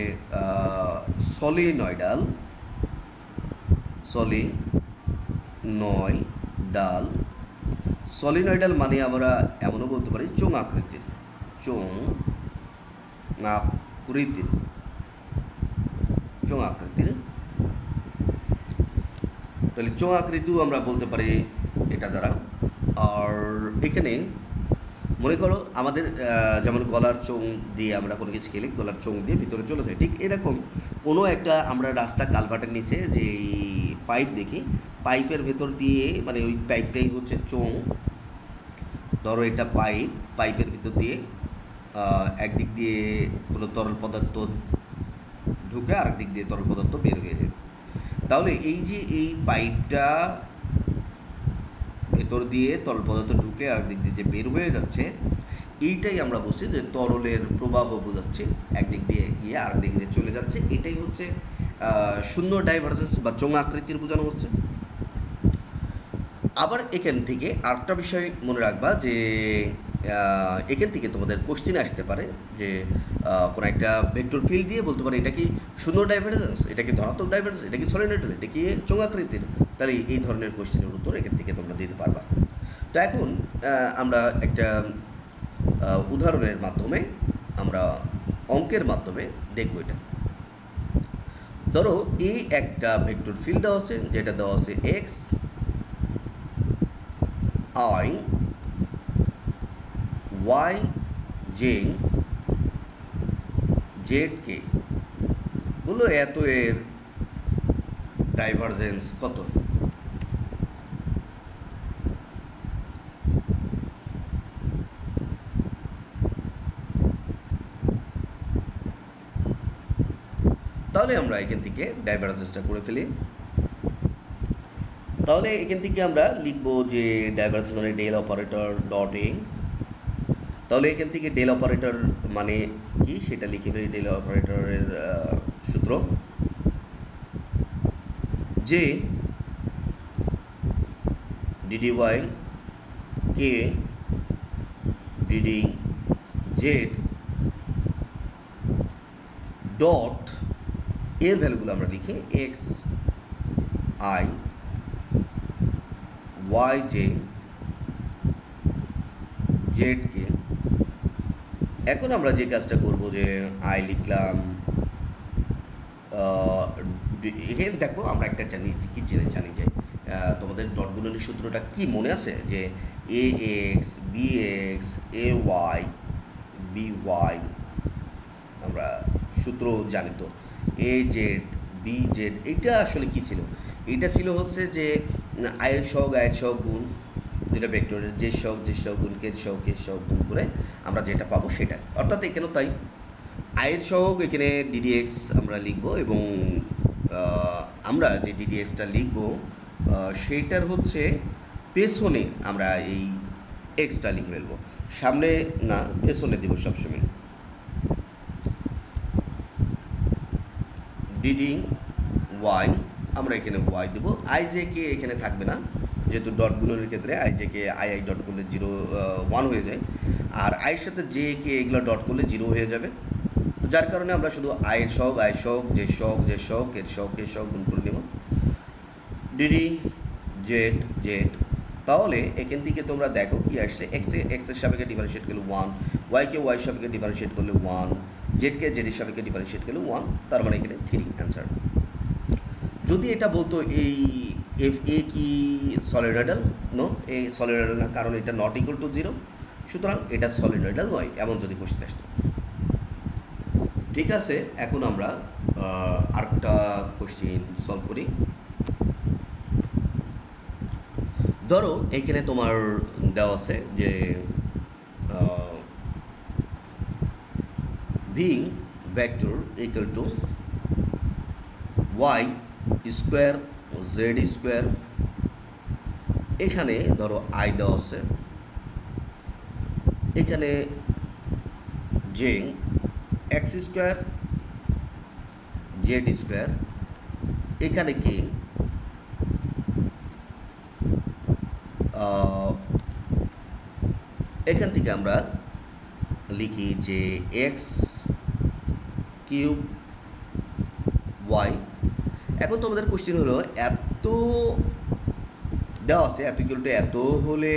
সলিনয়েডাল সলিনয়েডাল মানে আমরা এমনও বলতে পারি চোঙ আকৃতির। তাহলে চোঙ আকৃতিও আমরা বলতে পারি এটা দ্বারা। আর এখানে মনে করো আমাদের যেমন গলার চোঙ দিয়ে আমরা কোনো কিছু খেলে গলার চোঙ দিয়ে ভিতরে চলে যায়, ঠিক এরকম কোনো একটা আমরা রাস্তা কালভার্টের নিচে যে পাইপ দেখি, পাইপের ভেতর দিয়ে মানে ওই পাইপটাই হচ্ছে চোঙ। ধরো এটা পাইপের ভিতর দিয়ে একদিক দিয়ে কোনো তরল পদার্থ ঢুকে আর একদিক দিয়ে তরল পদার্থ বের হয়ে যায়। তাহলে এই যে এই পাইপটা ভেতর দিয়ে তরল পদার্থ ঢুকে আর দিক দিয়ে যে বের হয়ে যাচ্ছে, এইটাই আমরা বলছি যে তরলের প্রবাহ বোঝাচ্ছে, একদিক দিয়ে গিয়ে আর দিক দিয়ে চলে যাচ্ছে। এটাই হচ্ছে শূন্য ডাইভারজেন্স বা চোঙ আকৃতির বোঝানো হচ্ছে। আবার এখান থেকে আরেকটা বিষয় মনে রাখবা যে এখান থেকে তোমাদের কোশ্চেন আসতে পারে যে কোনো একটা ভেক্টর ফিল্ড দিয়ে বলতে পারে এটা কি শূন্য ডাইভারজেন্স, এটা কি ধনাত্মক ডাইভারজেন্স, এটা কি সলিনয়েডাল, এটা কি চোঙ আকৃতির। তাহলে এই ধরনের কোশ্চেনের উত্তর এখান থেকে তোমরা দিতে পারবা। তো এখন আমরা একটা উদাহরণের মাধ্যমে, আমরা অঙ্কের মাধ্যমে দেখব এটা। ধরো এই একটা ভেক্টর ফিল্ড দেওয়া আছে যেটা দেওয়া আছে X I Y J Z K, বললো এত এর ডাইভারজেন্স কত। তাহলে আমরা এখান থেকে ডাইভারজেন্সটা করে ফেলি। তাহলে এখান থেকে আমরা লিখবো যে ডাইভারজেন্স মানে ডেল অপারেটর ডট এ। তাহলে এখান থেকে ডেল অপারেটর মানে কি সেটা লিখে ফেলি। ডেল অপারেটরের সূত্র যে ডিডি ওয়াই কে ডিডি জেড ডট এর ভ্যালুগুলো আমরা লিখি X I Y J Z K. এখন আমরা যে কাজটা করব যে আই লিখলাম, এখানে দেখো আমরা একটা জানি কি জানি যে তোমাদের ডট গুণনের সূত্রটা কি মনে আছে যে এ x B x A Y B Y, আমরা সূত্র জানি তো এ জেড বি জেড। এইটা আসলে কি ছিল, এইটা ছিল হচ্ছে যে আয়ের সহগ আয়ের সহগ গুণ দুইটা ভেক্টরের যে সহগ যে সহগ গুণ কে সহগ গুণ করে আমরা যেটা পাবো সেটা, অর্থাৎ এখানেও তাই আয়ের সহগ এখানে ডিডিএক্স আমরা লিখব এবং আমরা যে ডিডিএক্সটা লিখব সেইটার হচ্ছে পেছনে আমরা এই এক্সটা লিখে ফেলবো, সামনে না পেছনে দেবো সবসময়। ডিডি ওয়াই আমরা এখানে ওয়াই দেবো, আই জে কে এখানে থাকবে না, যেহেতু ডট গুণনের ক্ষেত্রে I J K I I dot করলে 1 হয়ে যায়, আর আয়ের সাথে জে কে এগুলো ডট করলে 0 হয়ে যাবে। তো যার কারণে আমরা শুধু আয়ের সহগ আয়ের সহগ যে সহগ যে সহগ এর সহগ গুণ করে নেব ডিডি জেড জেড। তাহলে এখান থেকে তোমরা দেখো কি আসছে, এক্সের সাপেক্ষে ডিফারেন্সিয়েট করলে 1, ওয়াইকে ওয়াই সাপেক্ষে ডিফারেন্সিয়েট করলে 1, জেডকে জেডের সাপেক্ষে ডিফারেন্সিয়েট করলে 1, তার মানে এখানে 3 অ্যান্সার। যদি এটা বলতো এই এফ এ কি সলিনয়েডাল, নো এই সলিনয়েডাল না, কারণ এটা নট ইকুয়াল টু 0, সুতরাং এটা সলিনয়েডাল নয়, এমন যদি কোশ্চেন আসতো। ঠিক আছে, এখন আমরা আরেকটা কোশ্চেন সলভ করি। ধরো এখানে তোমার দেওয়া আছে যে বিং vector equal to y square z square, এখানে ধরো আই দেওয়া আছে, এখানে যে এক্স স্কোয়ার জেড স্কোয়ার, এখানে কি এখান থেকে আমরা লিখি যে এক্স কিউব ওয়াই। এখন তোমাদের কোশ্চেন হলো এত দেওয়া আছে, এত ইকুয়াল টু এত হলে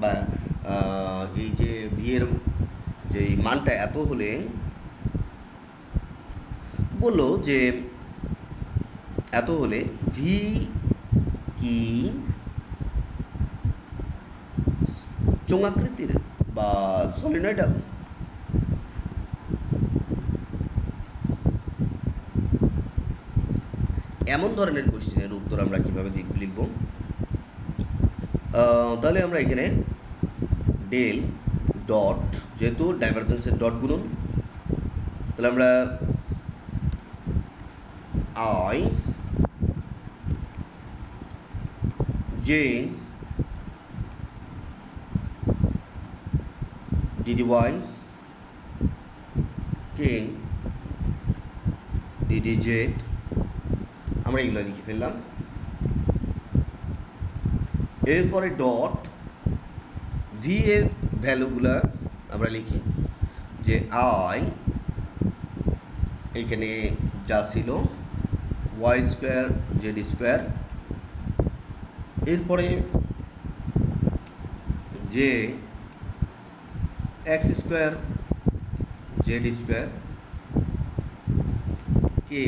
বা এই যে ভি এর যে মানটা এত হলে বললো যে এত হলে ভি কি চোঙাকৃতির বা সলিনয়েডাল। এমন ধরনের কোশ্চেনের উত্তর আমরা কীভাবে লিখব? তাহলে আমরা এখানে ডেল ডট, যেহেতু ডাইভারজেন্সের ডট গুণন, তাহলে আমরা i j DD Y K DD z, আমরা এগুলো লিখে ফেললাম। এরপরে ডট ভি এর ভ্যালুগুলা আমরা লিখি যে আই এখানে যা ছিল ওয়াই স্কোয়ার জেড স্কোয়ার, এরপরে যে এক্স স্কোয়ার জেড স্কোয়ার কে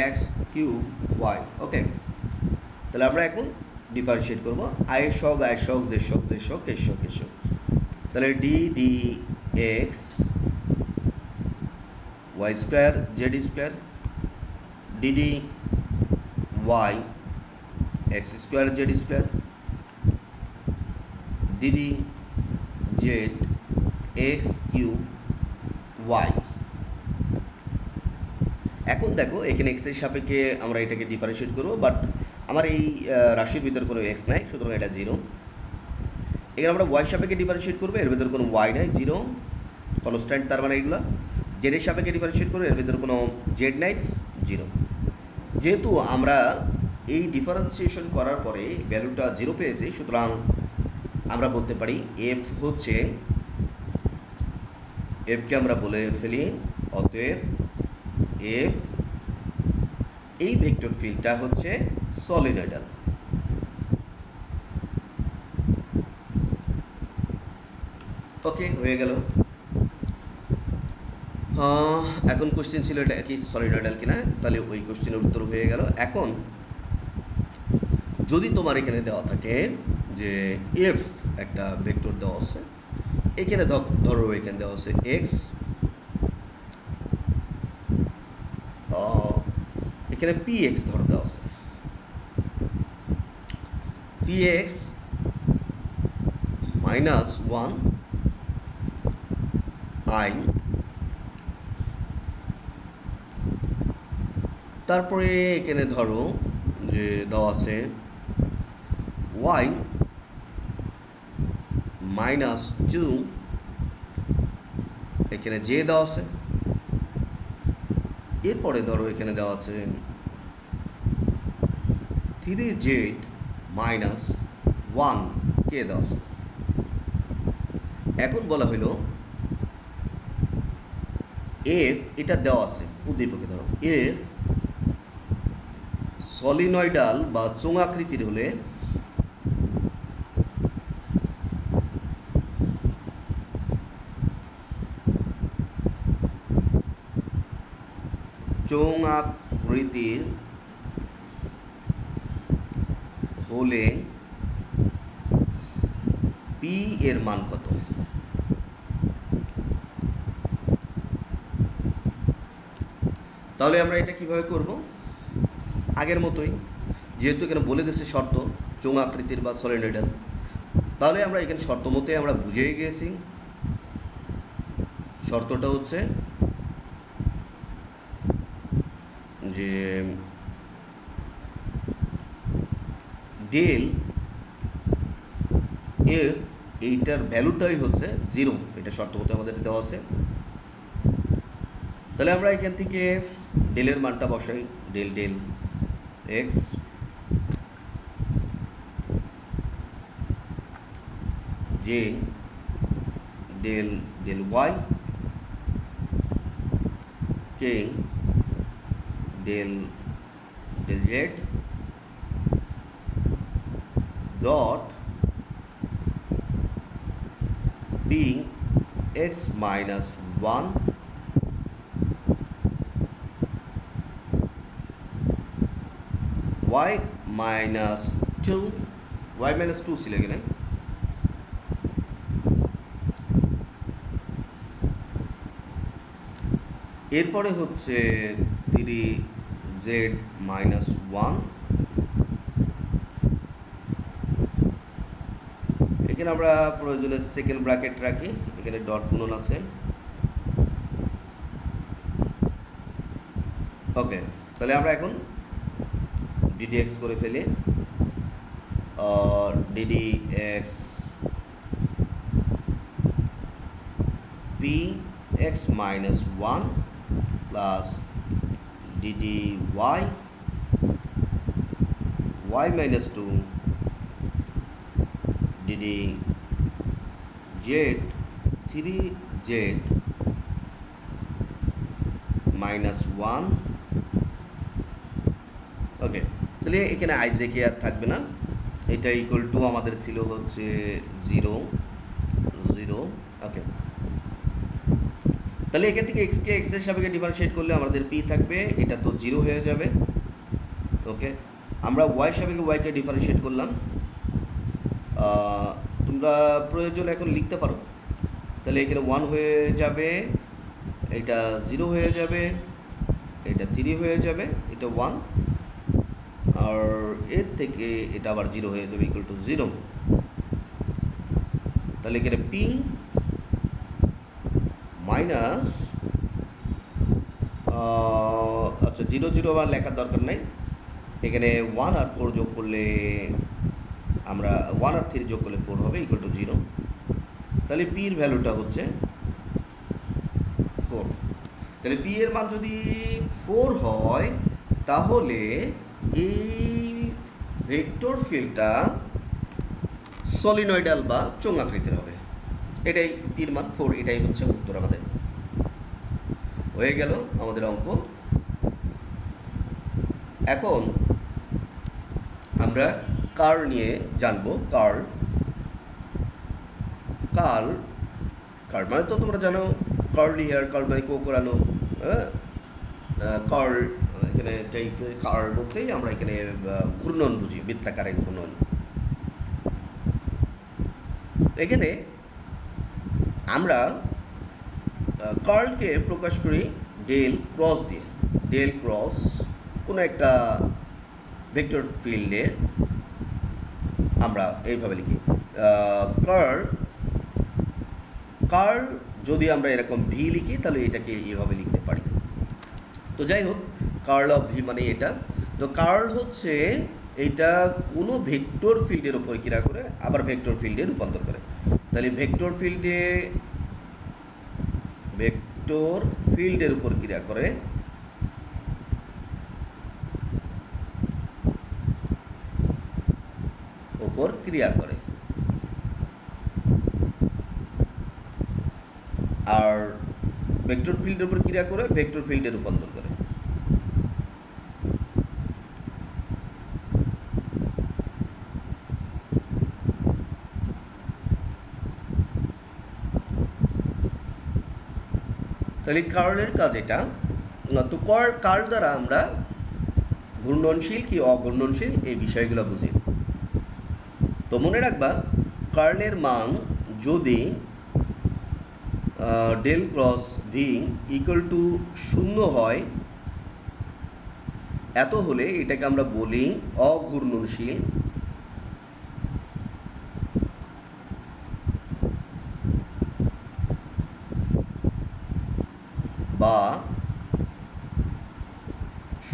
এক্স কিউব ওয়াই। ওকে, তাহলে আমরা এখন ডিফারেন্সিয়েট করবো আয়ের সহগ আয়ের সহগ জেড সহগ জেড সহগ কে সহগ কে সহগ, তাহলে d d x y square z square d d y x square z square d d Z x cube y. এখন দেখো এখানে এক্সের সাপেক্ষে আমরা এটাকে ডিফারেন্সিয়েট করবো, বাট আমার এই রাশির ভিতরে কোনো এক্স নাই, সুতরাং এটা 0। এখানে আমরা ওয়াই সাপেক্ষে ডিফারেন্সিয়েট করবো, এর ভিতরে কোনো ওয়াই নাই, 0 কনস্ট্যান্ট, তার মানে এগুলো জেডের সাপেক্ষে ডিফারেন্সিয়েট করবো, এর ভিতরে কোনো জেড নাই, 0। যেহেতু আমরা এই ডিফারেন্সিয়েশন করার পরে ভ্যালুটা 0 পেয়েছি, সুতরাং আমরা বলতে পারি এফ হচ্ছে, এফকে আমরা বলে ফেলি অতএব এফ এই ভেক্টর ফিল্ডটা হচ্ছে সলিনয়েডাল। ওকে, হয়ে গেল। এখন কোশ্চেন ছিল এটা কি সলিনয়েডাল কিনা, তাহলে ওই কোশ্চেনের উত্তর হয়ে গেল। এখন যদি তোমার এখানে দেওয়া থাকে যে এফ একটা ভেক্টর দেওয়া আছে, এখানে ধরো এখানে দেওয়া আছে এক্স, এখানে পি এক্স ধর দেওয়া আছে, P X minus one I, তারপরে এখানে ধরো যে দেওয়া আছে ওয়াই মাইনাস টু, এখানে জে দেওয়া আছে, এরপরে ধরো এখানে দেওয়া আছে 3z মাইনাস ওয়ান কে দেওয়া আছে। এখন বলা হইলো এফ, এটা দেওয়া আছে উদ্দীপকে, ধরো এফ সলিনয়েডাল বা চোঙাকৃতির হলে চোঙাকৃতির হলে পি এর মান কত। তাহলে আমরা এটা কিভাবে করব, আগের মতোই, যেহেতু এখানে বলে দিচ্ছে শর্ত চোঙাকৃতির বা সলিনয়েডাল, তাহলে আমরা এখানে শর্ত মতে আমরা বুঝেই গিয়েছি। শর্তটা হচ্ছে যে ডেল এর এইটার ভ্যালুটাই হচ্ছে 0, এটা শর্ত মতে আমাদের দেওয়া আছে। তাহলে আমরা এখান থেকে ডেলের মানটা বসাই, ডেল ডেল এক্স যে del del Y K del del Z dot being x minus 1 y minus 2, y minus 2 ছিল এখানে, এরপরে হচ্ছে 3z minus 1, এখানে আমরা প্রয়োজনে সেকেন্ড ব্র্যাকেট রাখি, এখানে ডট গুণন আছে। ওকে, তাহলে আমরা এখন ডিডি এক্স করে ফেলি, D D X P X minus one plus D D Y Y minus two D D Z 3z minus one. Okay, তাহলে এখানে আইজেকে আর থাকবে না, এটা ইকুয়াল টু আমাদের ছিল হচ্ছে 0 0। ওকে, তাহলে এখান থেকে এক্সকে এক্সের সাপেক্ষে ডিফারেন্সিয়েট করলে আমাদের পি থাকবে, এটা তো 0 হয়ে যাবে। ওকে, আমরা ওয়াই সাপেক্ষে ওয়াইকে ডিফারেন্সিয়েট করলাম, তোমরা প্রয়োজন এখন লিখতে পারো, তাহলে এখানে 1 হয়ে যাবে, এটা 0 হয়ে যাবে, এটা 3 হয়ে যাবে, এটা 1, আর এর থেকে এটা আবার 0 হয়ে যাবে, ইকুয়াল টু 0। তাহলে এখানে পি মাইনাস, আচ্ছা 0 0 আবার লেখার দরকার নাই, এখানে 1 আর 4 যোগ করলে আমরা 1 আর 3 যোগ করলে 4 হবে, ইকুয়াল টু 0। তাহলে পির ভ্যালুটা হচ্ছে 4। তাহলে পি এর মান যদি 4 হয় তাহলে এই ভেক্টর ফিল্ডটা সলিনয়েডাল বা চোঙাকৃতির হবে, এটাই পির মান 4, এটাই হচ্ছে উত্তর আমাদের। হয়ে গেল আমাদের অঙ্ক। এখন আমরা কার্ল নিয়ে জানবো। কার্ল মানে তো তোমরা জানো, কার্লি হেয়ার, কার্ল মানে কো করানো, কার্ল এখানে টাইপের কার্ল বলতেই আমরা এখানে ঘূর্ণন বুঝি, বৃত্তাকারে ঘূর্ণন। এখানে আমরা কার্লকে প্রকাশ করি ডেল ক্রস দিয়ে, ডেল ক্রস কোনো একটা ভেক্টর ফিল্ডে আমরা এইভাবে লিখি কার্ল কার্ল যদি আমরা এরকম ভি লিখি তাহলে এটাকে এইভাবে লিখতে পারি। তো যাই হোক, কার্ল অফ ভি মানে এটা। তো কার্ল হচ্ছে এইটা কোনো ভেক্টর ফিল্ডের উপর ক্রিয়া করে আবার ভেক্টর ফিল্ডে রূপান্তর করে। তাহলে ভেক্টর ফিল্ডের উপর ক্রিয়া করে আর ভেক্টর ফিল্ডের উপর ক্রিয়া করে ভেক্টর ফিল্ডে রূপান্তর করে। তাহলে কার্লের কাজ এটা। তো কার্ল দ্বারা আমরা ঘূর্ণনশীল কি অঘূর্ণনশীল এই বিষয়গুলো বুঝি। তো মনে রাখবা, কার্লের মান যদি del cross v equal to 0 হয়, এত হলে এটাকে আমরা বলি অঘূর্ণনশীল বা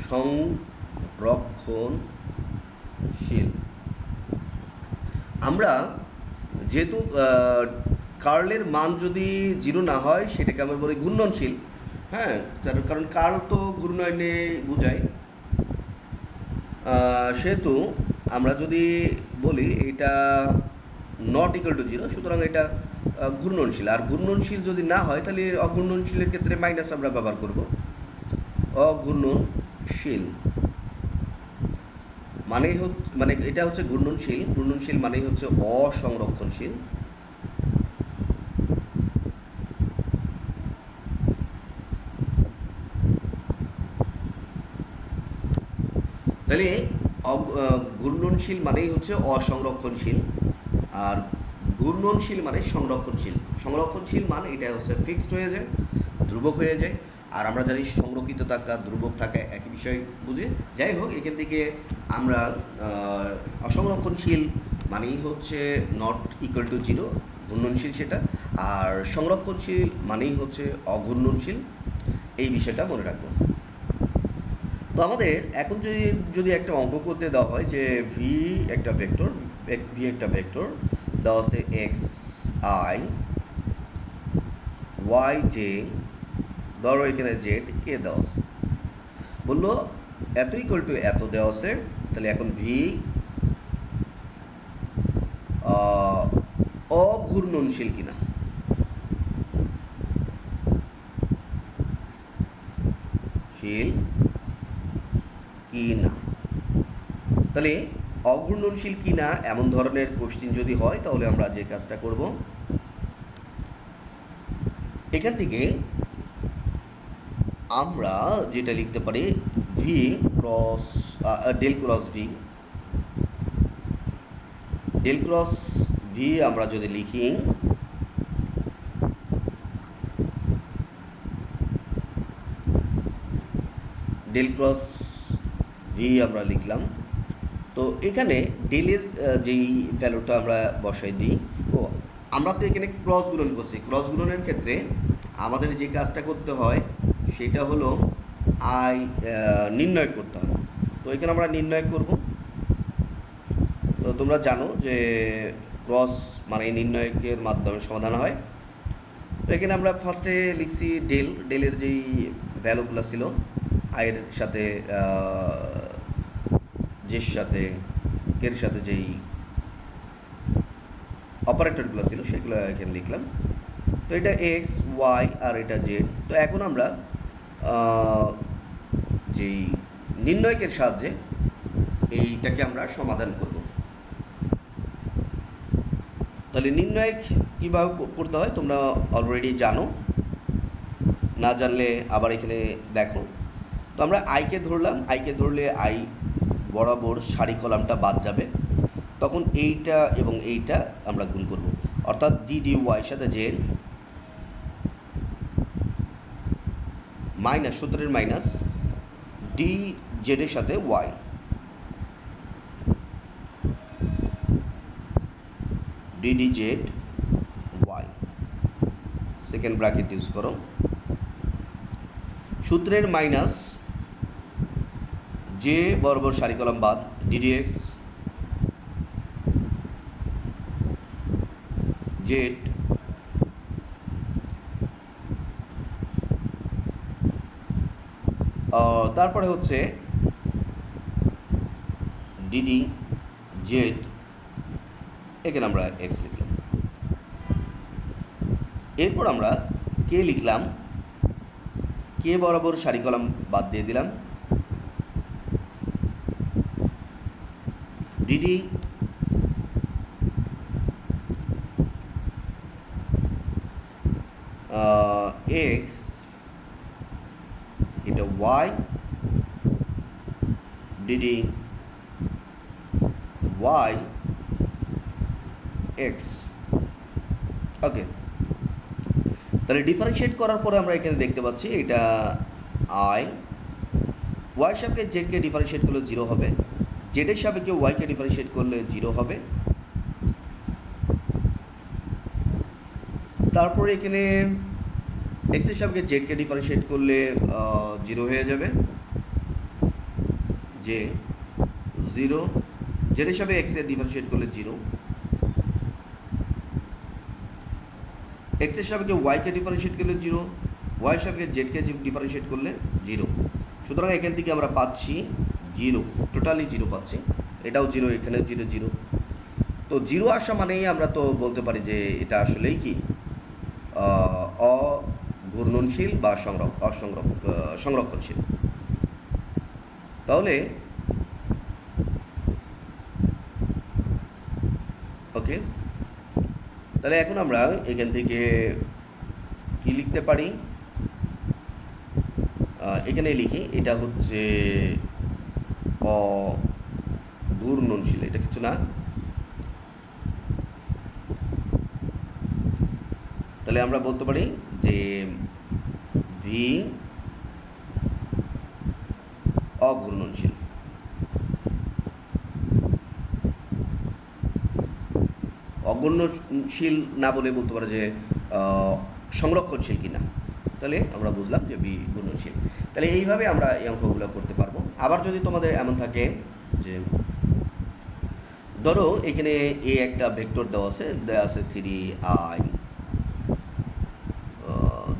সংরক্ষণশীল। আমরা যেহেতু কার্লের মান যদি 0 না হয় সেটাকে আমরা বলি ঘূর্ণনশীল। হ্যাঁ, কারণ কার্ল তো ঘূর্ণয়নে বোঝায়। সেহেতু আমরা যদি বলি এটা নট ইকুয়াল টু 0, সুতরাং এটা ঘূর্ণনশীল। আর ঘূর্ণনশীল যদি না হয় তাহলে অঘূর্ণনশীলের ক্ষেত্রে মাইনাস আমরা ব্যবহার করব। অঘূর্ণনশীল মানেই হচ্ছে এটা হচ্ছে ঘূর্ণনশীল মানেই হচ্ছে অসংরক্ষণশীল। তাহলে ঘূর্ণনশীল মানেই হচ্ছে অসংরক্ষণশীল, আর ঘূর্ণনশীল মানে সংরক্ষণশীল। সংরক্ষণশীল মানে এটা হচ্ছে ফিক্সড হয়ে যায়, ধ্রুবক হয়ে যায়। আর আমরা জানি সংরক্ষিত থাকা ধ্রুবক থাকা একই বিষয় বুঝি। যাই হোক, এখান থেকে আমরা অসংরক্ষণশীল মানেই হচ্ছে নট ইকুয়াল টু 0, ঘূর্ণনশীল সেটা। আর সংরক্ষণশীল মানেই হচ্ছে অঘূর্ণনশীল, এই বিষয়টা মনে রাখবো। তো আমাদের এখন যদি একটা অঙ্ক করতে দেওয়া হয় যে ভি একটা ভেক্টর দেওয়া আছে এক্স আই ওয়াই জে, ধরো এখানে জেড কে দেওয়া আছে, বললো এত ইকুয়াল টু এত দেওয়া আছে। তাহলে এখন ভি অঘূর্ণনশীল কিনা, তাহলে অঘূর্ণনশীল কিনা এমন ধরনের কোশ্চিন যদি হয় তাহলে আমরা যে কাজটা করব, এখান থেকে আমরা যেটা লিখতে পারি v cross del cross v আমরা যদি লিখি, ডেল ক্রস ভি আমরা লিখলাম। তো এখানে ডেলের যেই ভ্যালুটা আমরা বসাই দিই, আমরা তো এখানে ক্রস গুণন করছি। ক্রস গুণনের ক্ষেত্রে আমাদের যে কাজটা করতে হয় সেটা হলো আই নির্ণয় করতে হবে। তো এখানে আমরা নির্ণয় করব। তো তোমরা জানো যে ক্রস মানে নির্ণয়কের মাধ্যমে সমাধান হয়। তো এখানে আমরা ফার্স্টে লিখছি ডেলের যেই ভ্যালুগুলো ছিল আয়ের সাথে যের সাথে কের সাথে যেই অপারেটরগুলো ছিল সেগুলো এখানে লিখলাম। তো এটা এক্স ওয়াই আর এটা জেড। তো এখন আমরা যেই নির্ণয়কের সাহায্যে এইটাকে আমরা সমাধান করব। তাহলে নির্ণয়ক কীভাবে করতে হয় তোমরা অলরেডি জানো, না জানলে আবার এখানে দেখো। তো আমরা আইকে ধরলে আই বরাবর সারি কলামটা বাদ যাবে, তখন এইটা এবং এইটা আমরা গুণ করব, অর্থাৎ ডি ওয়াইয়ের সাথে জেড মাইনাস সূত্রের মাইনাস জেডের সাথে y, d d z y, second bracket use করো, সূত্রের মাইনাস যে বরাবর সারি কলাম বাদ ডিডিএক্স জেড তারপরে হচ্ছে ডিডি জেড, এখানে আমরা এক্স লিখলাম। এরপর আমরা কে লিখলাম, কে বরাবর সারি কলাম বাদ দিয়ে দিলাম, ডিডি এক্স, এটা ওয়াই, ডিডি ওয়াই এক্স। ওকে, তাহলে ডিফারেন্সিয়েট করার পরে আমরা এখানে দেখতে পাচ্ছি এটা আই, ওয়াই সাপেক্ষে জেডকে ডিফারেন্সিয়েট করলে 0 হবে, জেডের সাপেক্ষে ওয়াইকে ডিফারেন্সিয়েট করলে 0 হবে। তারপরে এখানে এক্সের সাপেক্ষে জেডকে ডিফারেন্সিয়েট করলে 0 হয়ে যাবে, যে 0, জেডের সাপেক্ষে এক্সের ডিফারেন্সিয়েট করলে 0, এক্সের সাপেক্ষে ওয়াইকে ডিফারেন্সিয়েট করলে 0, ওয়াই সাপেক্ষে জেডকে ডিফারেন্সিয়েট করলে 0। সুতরাং এখান থেকে আমরা পাচ্ছি 0, টোটালি 0 পাচ্ছি, এটাও 0, এখানেও 0 0। তো 0 আসা মানেই আমরা তো বলতে পারি যে এটা আসলেই কি অঘূর্ণনশীল বা সংরক্ষণশীল। তাহলে ওকে, তাহলে এখন আমরা এখান থেকে কি লিখতে পারি, এখানে লিখি এটা হচ্ছে অঘূর্ণনশীল, এটা কিছু না। তাহলে আমরা বলতে পারি যে ভি অঘূর্ণনশীল। অঘূর্ণনশীল না বলে বলতে পারে যে সংরক্ষণশীল কিনা। তাহলে আমরা বুঝলাম যে বি ঘূর্ণনশীল। তাহলে এইভাবে আমরা এই অঙ্কগুলো করতে পারবো। আবার যদি তোমাদের এমন থাকে যে ধরো এখানে এ একটা ভেক্টর দেওয়া আছে 3i,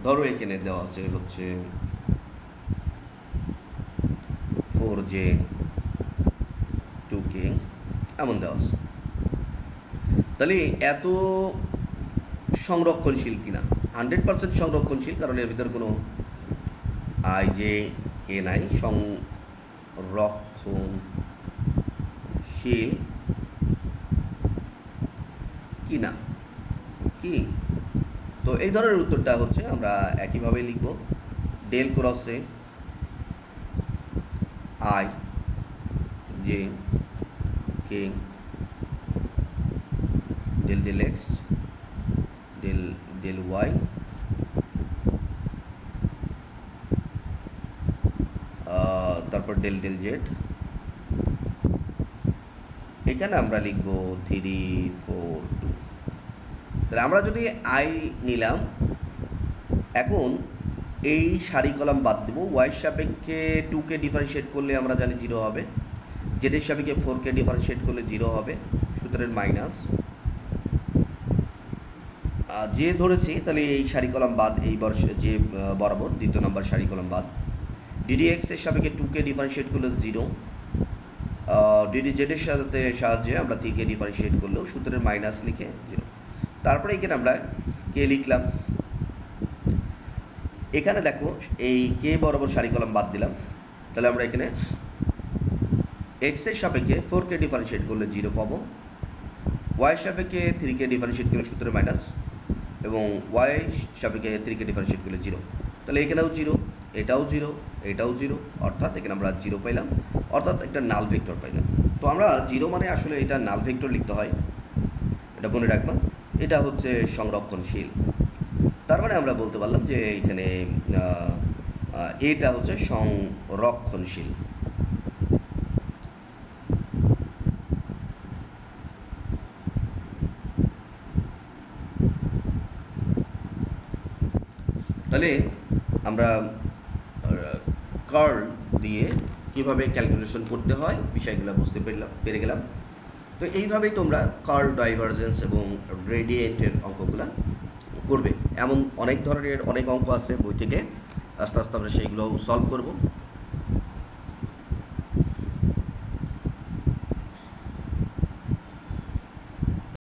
ধরো এখানে দেওয়া আছে হচ্ছে 4j 2k, এমন দেওয়া আছে। তাহলে এত সংরক্ষণশীল কিনা, 100% সংরক্ষণশীল, কারণ এর ভিতরে কোনো আই জে কে নাই, সংরক্ষণশীল কি না কি। তো এই ধরনের উত্তরটা হচ্ছে আমরা একইভাবে লিখব, ডেল ক্রসে I J K del del X del del Y তারপর ডেল ডেল জেড, এখানে আমরা লিখব 3 4 2। তাহলে আমরা যদি আই নিলাম, এখন এই সারি কলাম বাদ দেবো, ওয়াইয়ের সাপেক্ষে 2কে ডিফারেন্সিয়েট করলে আমরা জানি 0 হবে, জেডের সাপেক্ষে 4কে ডিফারেন্সিয়েট করলে 0 হবে, সূত্রের মাইনাস যে ধরেছি, তাহলে এই সারি কলাম বাদ, এই যে বরাবর দ্বিতীয় নম্বর সারি কলাম বাদ, ডিডি এক্স এর সাপেক্ষে 2কে ডিফারেন্সিয়েট করলে 0, ডিডি জেডের সাহায্যে আমরা 3কে ডিফারেন্সিয়েট করলেও সূত্রের মাইনাস লিখে 0। তারপরে এখানে আমরা কে লিখলাম, এখানে দেখো এই কে বরাবর সারি কলাম বাদ দিলাম, তাহলে আমরা এখানে এক্সের সাপেক্ষে 4কে ডিফারেন্সিয়েট করলে 0 পাবো, ওয়াইয়ের সাপেক্ষে 3কে ডিফারেন্সিয়েট করলে সূত্রের মাইনাস, এবং ওয়াই সাপেক্ষে 3কে ডিফারেন্সিয়েট করলে 0। তাহলে এখানেও 0, এটাও 0, এটাও 0, অর্থাৎ এখানে আমরা 0 পাইলাম, অর্থাৎ একটা নাল ভেক্টর পাইলাম। তো আমরা 0 মানে আসলে এটা নাল ভেক্টর লিখতে হয়, এটা মনে রাখবা, এটা হচ্ছে সংরক্ষণশীল। তার মানে আমরা বলতে পারলাম যে এখানে এটা হচ্ছে সংরক্ষণশীল। তাহলে আমরা কার্ল দিয়ে কীভাবে ক্যালকুলেশন করতে হয় বিষয়গুলো বুঝতে পেরে গেলাম। তো এইভাবেই তোমরা কার্ল, ডাইভারজেন্স এবং গ্রেডিয়েন্টের অঙ্কগুলো করবে। এমন অনেক ধরনের অনেক অঙ্ক আছে বই থেকে, আস্তে আস্তে আমরা সেইগুলোও সলভ করব।